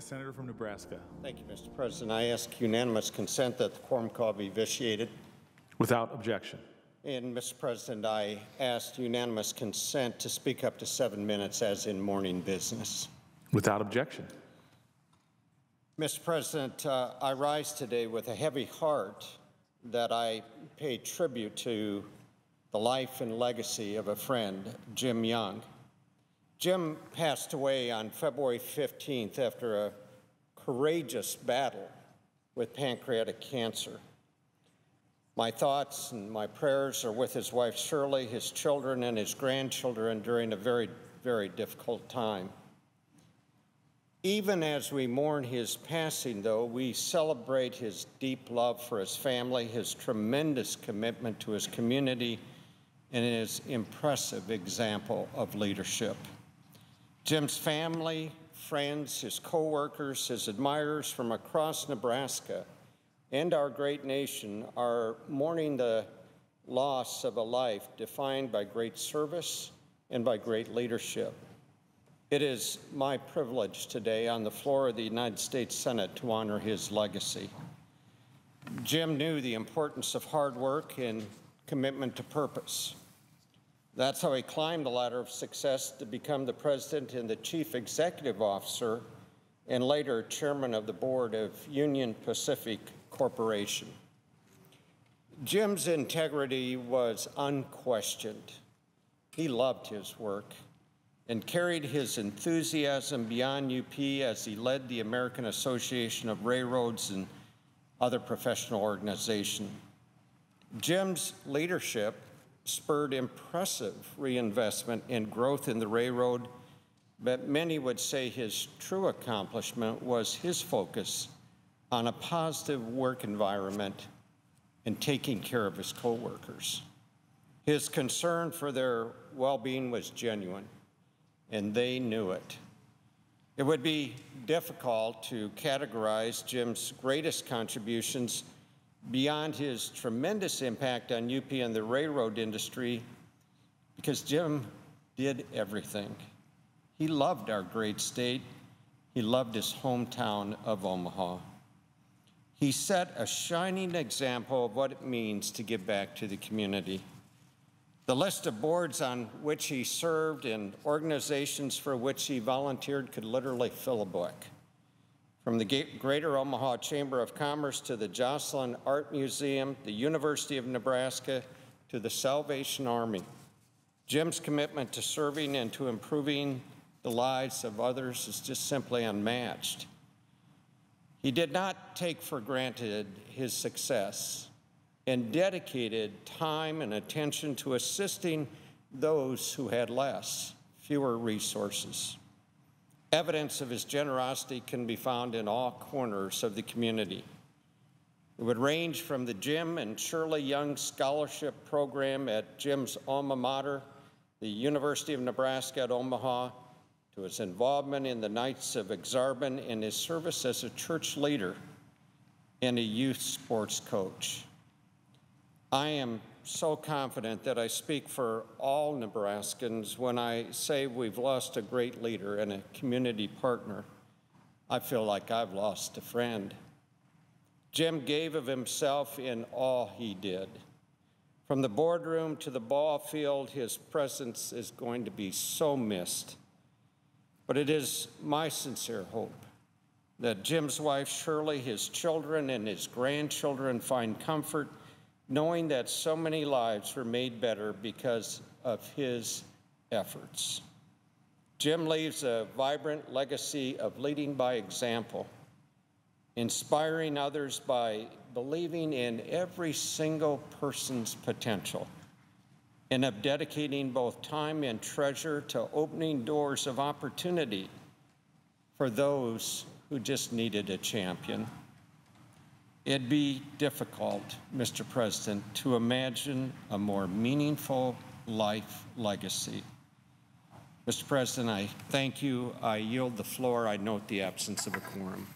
senator from Nebraska. Thank you, Mr. President. I ask unanimous consent that the quorum call be vitiated. Without objection. And, Mr. President, I ask unanimous consent to speak up to 7 minutes as in morning business. Without objection. Mr. President, I rise today with a heavy heart that I pay tribute to the life and legacy of a friend, Jim Young. Jim passed away on February 15th after a courageous battle with pancreatic cancer. My thoughts and my prayers are with his wife Shirley, his children, and his grandchildren during a very, very difficult time. Even as we mourn his passing, though, we celebrate his deep love for his family, his tremendous commitment to his community, and his impressive example of leadership. Jim's family, friends, his co-workers, his admirers from across Nebraska and our great nation are mourning the loss of a life defined by great service and by great leadership. It is my privilege today on the floor of the United States Senate to honor his legacy. Jim knew the importance of hard work and commitment to purpose. That's how he climbed the ladder of success to become the president and the chief executive officer and later chairman of the board of Union Pacific Corporation. Jim's integrity was unquestioned. He loved his work and carried his enthusiasm beyond UP as he led the American Association of Railroads and other professional organizations. Jim's leadership spurred impressive reinvestment and growth in the railroad, but many would say his true accomplishment was his focus on a positive work environment and taking care of his co-workers. His concern for their well-being was genuine, and they knew it. It would be difficult to categorize Jim's greatest contributions beyond his tremendous impact on UP and the railroad industry, because Jim did everything. He loved our great state. He loved his hometown of Omaha. He set a shining example of what it means to give back to the community. The list of boards on which he served and organizations for which he volunteered could literally fill a book. From the Greater Omaha Chamber of Commerce to the Joslyn Art Museum, the University of Nebraska, to the Salvation Army, Jim's commitment to serving and to improving the lives of others is just simply unmatched. He did not take for granted his success and dedicated time and attention to assisting those who had less, fewer resources. Evidence of his generosity can be found in all corners of the community. It would range from the Jim and Shirley Young Scholarship Program at Jim's alma mater, the University of Nebraska at Omaha, to his involvement in the Knights of Exarban and his service as a church leader and a youth sports coach. I am so confident that I speak for all Nebraskans when I say we've lost a great leader and a community partner. I feel like I've lost a friend. Jim gave of himself in all he did. From the boardroom to the ball field, his presence is going to be so missed. But it is my sincere hope that Jim's wife, Shirley, his children, and his grandchildren find comfort knowing that so many lives were made better because of his efforts. Jim leaves a vibrant legacy of leading by example, inspiring others by believing in every single person's potential, and of dedicating both time and treasure to opening doors of opportunity for those who just needed a champion. It'd be difficult, Mr. President, to imagine a more meaningful life legacy. Mr. President, I thank you. I yield the floor. I note the absence of a quorum.